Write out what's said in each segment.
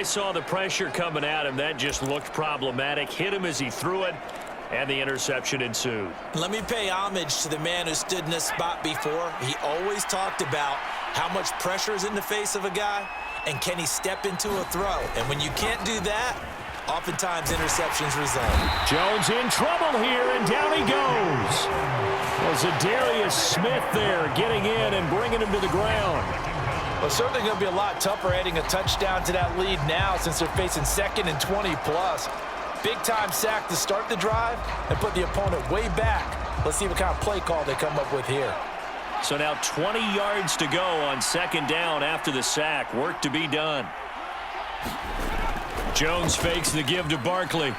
I saw the pressure coming at him. That just looked problematic. Hit him as he threw it, and the interception ensued. Let me pay homage to the man who stood in this spot before. He always talked about how much pressure is in the face of a guy, and can he step into a throw? And when you can't do that, oftentimes interceptions result. Jones in trouble here, and down he goes. Well, Zadarius Smith there getting in and bringing him to the ground. Well, certainly going to be a lot tougher adding a touchdown to that lead now since they're facing 2nd and 20+. Big-time sack to start the drive and put the opponent way back. Let's see what kind of play call they come up with here. So now 20 yards to go on 2nd down after the sack. Work to be done. Jones fakes the give to Barkley.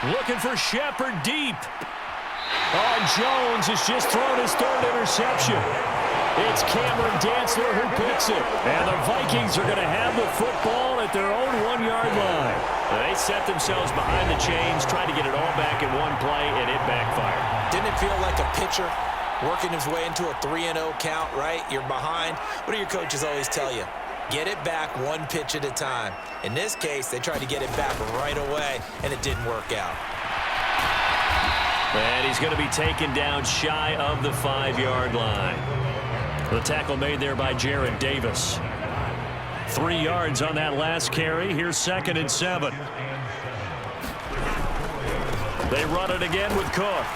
Looking for Shepard deep. Oh, Jones has just thrown his 3rd interception. It's Cameron Dantzler who picks it. And the Vikings are going to have the football at their own 1-yard line. They set themselves behind the chains, tried to get it all back in one play, and it backfired. Didn't it feel like a pitcher working his way into a 3-0 count, right? You're behind. What do your coaches always tell you? Get it back one pitch at a time. In this case, they tried to get it back right away, and it didn't work out. And he's going to be taken down shy of the 5-yard line. The tackle made there by Jared Davis. 3 yards on that last carry. Here's 2nd and 7. They run it again with Cook.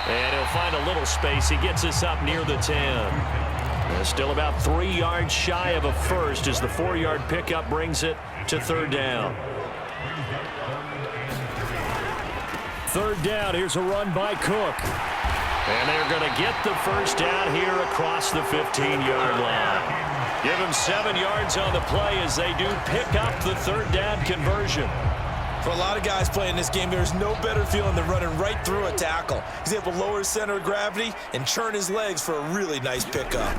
And he'll find a little space. He gets us up near the 10. Still about 3 yards shy of a first as the 4-yard pickup brings it to 3rd down. 3rd down. Here's a run by Cook. And they're going to get the first down here across the 15-yard line. Give them 7 yards on the play as they do pick up the 3rd down conversion. For a lot of guys playing this game, there's no better feeling than running right through a tackle. He's able to lower his center of gravity and churn his legs for a really nice pickup.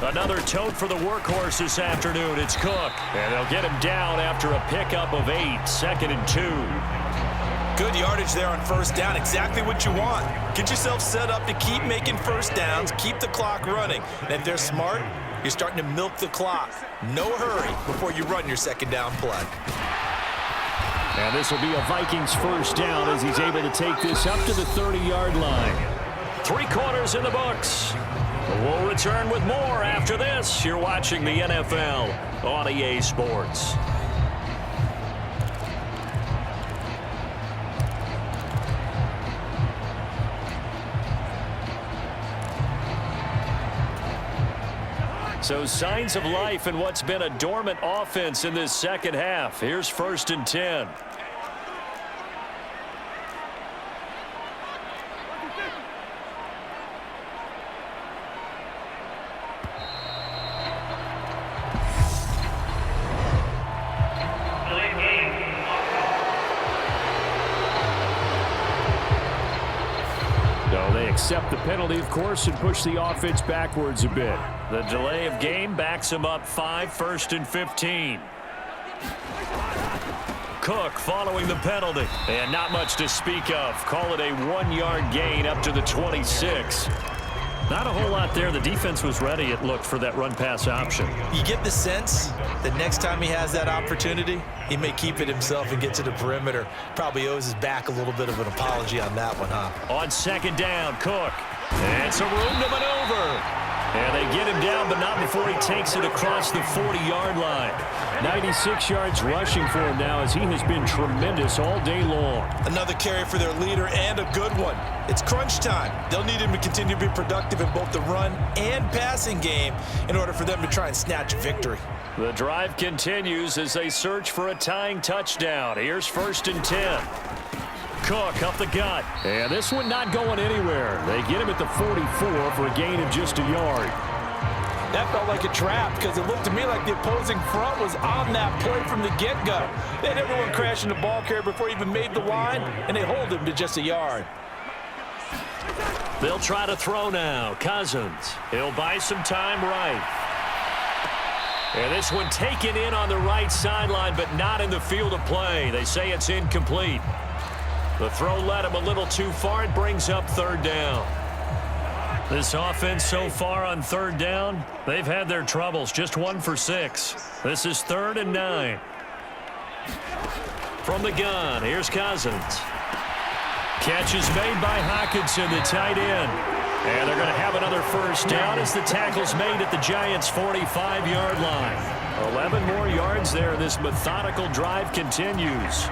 Another tote for the workhorse this afternoon. It's Cook. And they'll get him down after a pickup of 8. 2nd and 2. Good yardage there on 1st down. Exactly what you want. Get yourself set up to keep making 1st downs, keep the clock running. And if they're smart, you're starting to milk the clock. No hurry before you run your 2nd down play. And this will be a Vikings 1st down as he's able to take this up to the 30-yard line. 3 quarters in the books. We'll return with more after this. You're watching the NFL on EA Sports. So signs of life in what's been a dormant offense in this 2nd half. Here's 1st and 10. Accept the penalty, of course, and push the offense backwards a bit. The delay of game backs him up 5, 1st and 15. Cook following the penalty. And not much to speak of. Call it a 1-yard gain up to the 26. Not a whole lot there. The defense was ready, it looked, for that run-pass option. You get the sense that next time he has that opportunity, he may keep it himself and get to the perimeter. Probably owes his back a little bit of an apology on that one, huh? On 2nd down, Cook. And some room to maneuver. And they get him down, but not before he takes it across the 40-yard line. 96 yards rushing for him now as he has been tremendous all day long. Another carry for their leader and a good one. It's crunch time. They'll need him to continue to be productive in both the run and passing game in order for them to try and snatch a victory. The drive continues as they search for a tying touchdown. Here's 1st and 10. Cook up the gut. And this one not going anywhere. They get him at the 44 for a gain of just a yard. That felt like a trap because it looked to me like the opposing front was on that play from the get-go. They had everyone crashing the ball carrier before he even made the line, and they hold him to just a yard. They'll try to throw now. Cousins. He'll buy some time right. And this one taken in on the right sideline, but not in the field of play. They say it's incomplete. The throw led him a little too far. It brings up 3rd down. This offense so far on third down, they've had their troubles. Just 1 for 6. This is 3rd and 9. From the gun, here's Cousins. Catch is made by Hockenson, the tight end. And they're going to have another first down as the tackle's made at the Giants' 45-yard line. 11 more yards there. This methodical drive continues.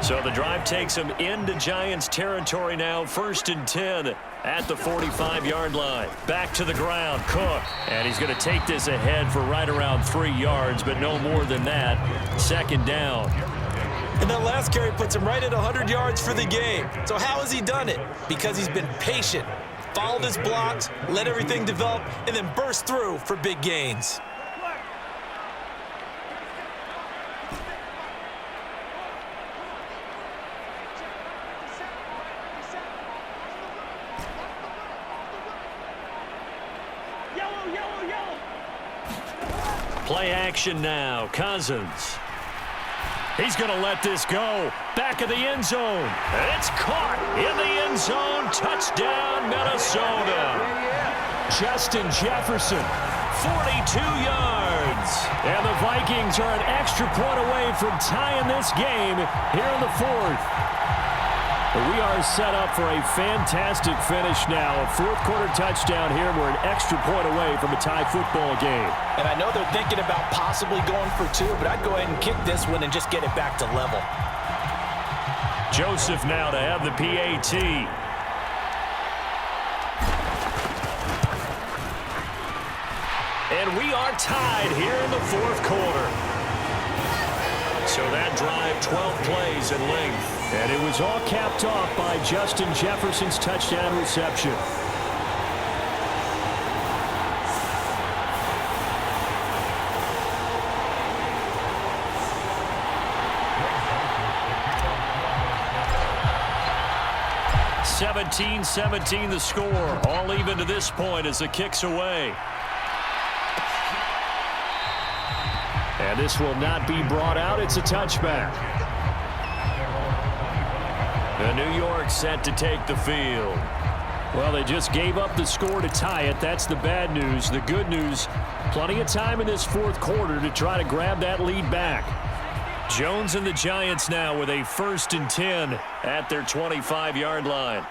So the drive takes them into Giants territory now. 1st and 10 at the 45-yard line. Back to the ground, Cook. And he's going to take this ahead for right around 3 yards, but no more than that. 2nd down. And that last carry puts him right at 100 yards for the game. So how has he done it? Because he's been patient, followed his blocks, let everything develop, and then burst through for big gains. Play action now. Cousins. He's going to let this go. Back of the end zone. It's caught in the end zone. Touchdown, Minnesota. Justin Jefferson, 42 yards. And the Vikings are an extra point away from tying this game here in the 4th. We are set up for a fantastic finish now. A 4th-quarter touchdown here. We're an extra point away from a tie football game. And I know they're thinking about possibly going for 2, but I'd go ahead and kick this one and just get it back to level. Joseph now to have the PAT. And we are tied here in the 4th quarter. So that drive, 12 plays in length. And it was all capped off by Justin Jefferson's touchdown reception. (17-17) the score. All even to this point as the kick's away. And this will not be brought out. It's a touchback. The New York set to take the field. Well, they just gave up the score to tie it. That's the bad news. The good news, plenty of time in this 4th quarter to try to grab that lead back. Jones and the Giants now with a 1st and 10 at their 25-yard line.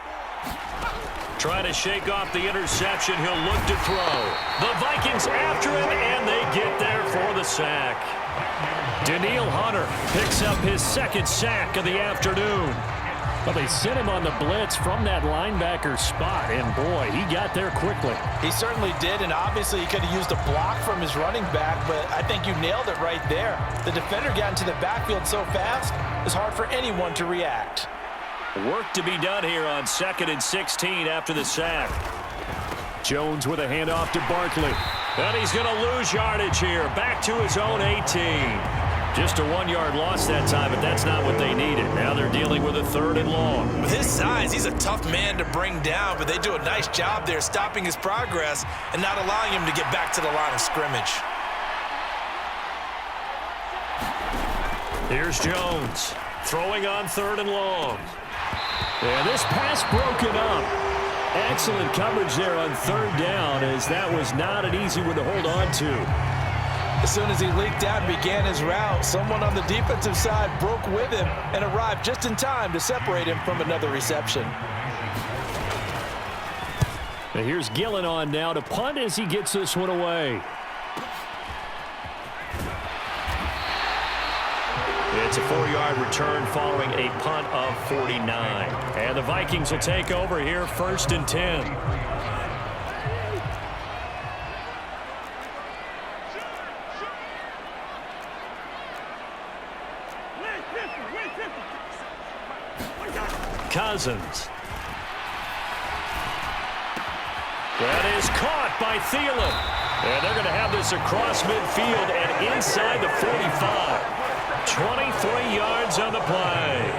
Trying to shake off the interception. He'll look to throw. The Vikings after him, and they get there for the sack. Danielle Hunter picks up his 2nd sack of the afternoon. Well, they sent him on the blitz from that linebacker spot, and boy, he got there quickly. He certainly did, and obviously he could have used a block from his running back, but I think you nailed it right there. The defender got into the backfield so fast, it's hard for anyone to react. Work to be done here on 2nd and 16 after the sack. Jones with a handoff to Barkley. And he's going to lose yardage here. Back to his own 18. Just a 1-yard loss that time, but that's not what they needed. Now they're dealing with a 3rd and long. With his size, he's a tough man to bring down, but they do a nice job there stopping his progress and not allowing him to get back to the line of scrimmage. Here's Jones throwing on 3rd and long. And this pass broken up. Excellent coverage there on 3rd down, as that was not an easy one to hold on to. As soon as he leaked out and began his route, someone on the defensive side broke with him and arrived just in time to separate him from another reception. And here's Gillen on now to punt as he gets this one away. It's a 4-yard return following a punt of 49. And the Vikings will take over here 1st and 10. Cousins. That is caught by Thielen. And they're going to have this across midfield and inside the 45. 23 yards on the play.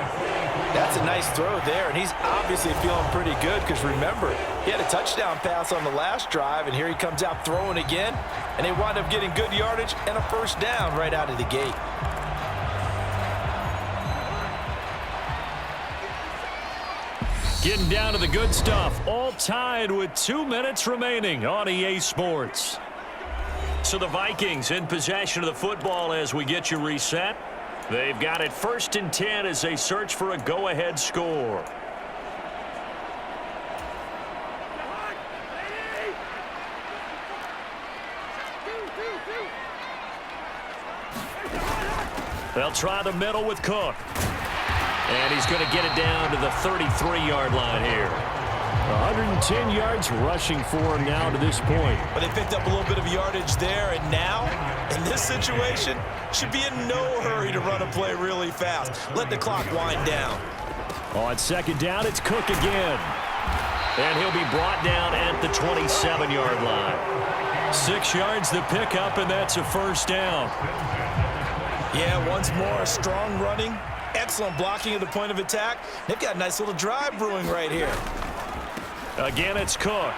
That's a nice throw there, and he's obviously feeling pretty good because, remember, he had a touchdown pass on the last drive, and here he comes out throwing again, and they wind up getting good yardage and a 1st down right out of the gate. Getting down to the good stuff. All tied with 2 minutes remaining on EA Sports. So the Vikings in possession of the football as we get you reset. They've got it 1st and 10 as they search for a go-ahead score. They'll try the middle with Cook. And he's going to get it down to the 33-yard line here. 110 yards rushing for him now to this point. But they picked up a little bit of yardage there, and now, in this situation, should be in no hurry to run a play really fast. Let the clock wind down. On 2nd down, it's Cook again. And he'll be brought down at the 27-yard line. 6 yards to pick up, and that's a 1st down. Yeah, once more, strong running, excellent blocking at the point of attack. They've got a nice little drive brewing right here. Again, it's Cook.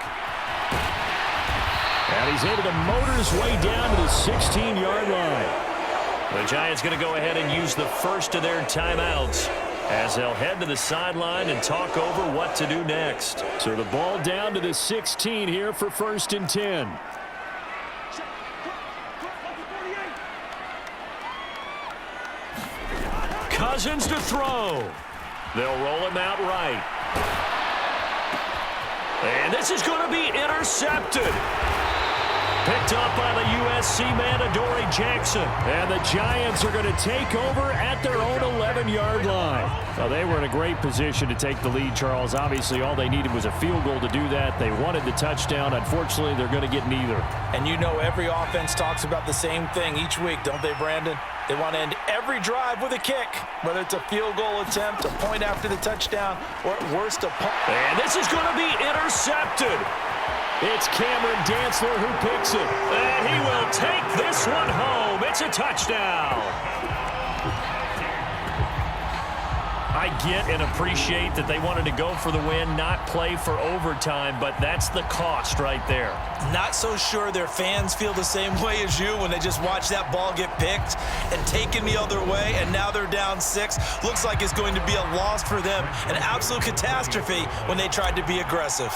And he's able to motor his way down to the 16-yard line. The Giants going to go ahead and use the first of their timeouts as they'll head to the sideline and talk over what to do next. So the ball down to the 16 here for 1st and 10. Cousins to throw. They'll roll him out right. And this is going to be intercepted. Picked up by the USC man, Adoree Jackson. And the Giants are going to take over at their own 11-yard line. Well, they were in a great position to take the lead, Charles. Obviously, all they needed was a field goal to do that. They wanted the touchdown. Unfortunately, they're going to get neither. And you know every offense talks about the same thing each week, don't they, Brandon? They want to end every drive with a kick, whether it's a field goal attempt, a point after the touchdown, or at worst a punt. And this is going to be intercepted. It's Cameron Dantzler who picks it. And he will take this one home. It's a touchdown. I get and appreciate that they wanted to go for the win, not play for overtime, but that's the cost right there. Not so sure their fans feel the same way as you when they just watch that ball get picked and taken the other way, and now they're down 6. Looks like it's going to be a loss for them, an absolute catastrophe when they tried to be aggressive.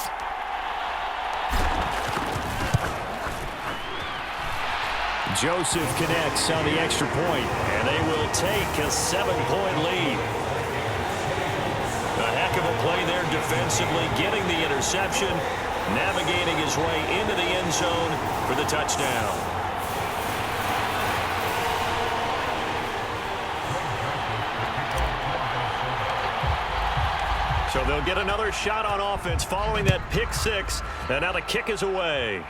Joseph connects on the extra point, and they will take a 7-point lead. A heck of a play there defensively, getting the interception, navigating his way into the end zone for the touchdown. So they'll get another shot on offense following that pick 6, and now the kick is away.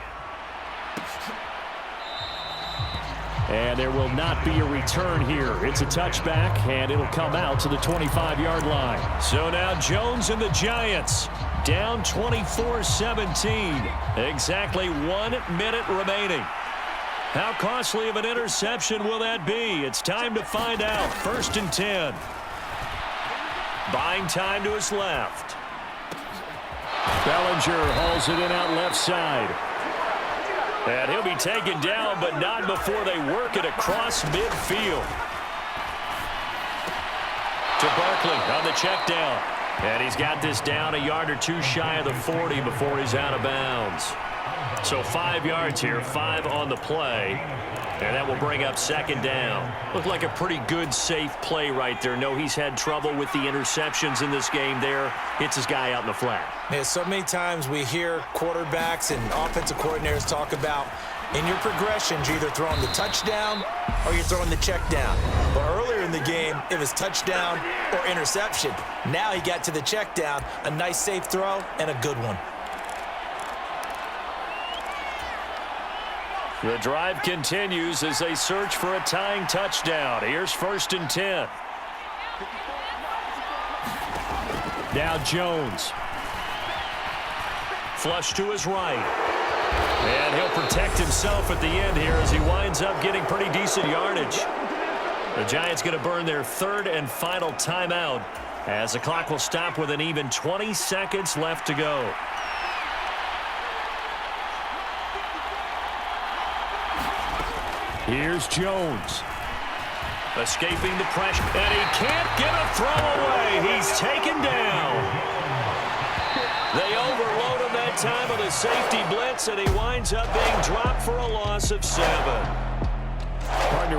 And there will not be a return here. It's a touchback, and it'll come out to the 25-yard line. So now Jones and the Giants down 24-17. Exactly 1 minute remaining. How costly of an interception will that be? It's time to find out. 1st and 10. Buying time to his left. Bellinger hauls it in out left side. And he'll be taken down, but not before they work it across midfield. To Barkley on the check down. And he's got this down a yard or two shy of the 40 before he's out of bounds. So 5 yards here, 5 on the play. And that will bring up 2nd down. Looked like a pretty good, safe play right there. No, he's had trouble with the interceptions in this game there. Hits his guy out in the flat. Yeah, so many times we hear quarterbacks and offensive coordinators talk about in your progressions, you're either throwing the touchdown or you're throwing the check down. But earlier in the game, it was touchdown or interception. Now he got to the check down, a nice safe throw, and a good one. The drive continues as they search for a tying touchdown. Here's 1st and 10. Now Jones. Flush to his right. And he'll protect himself at the end here as he winds up getting pretty decent yardage. The Giants going to burn their 3rd and final timeout as the clock will stop with an even 20 seconds left to go. Here's Jones. Escaping the pressure. And he can't get a throw away. He's taken down. They overload him that time with a safety blitz, and he winds up being dropped for a loss of 7. Partner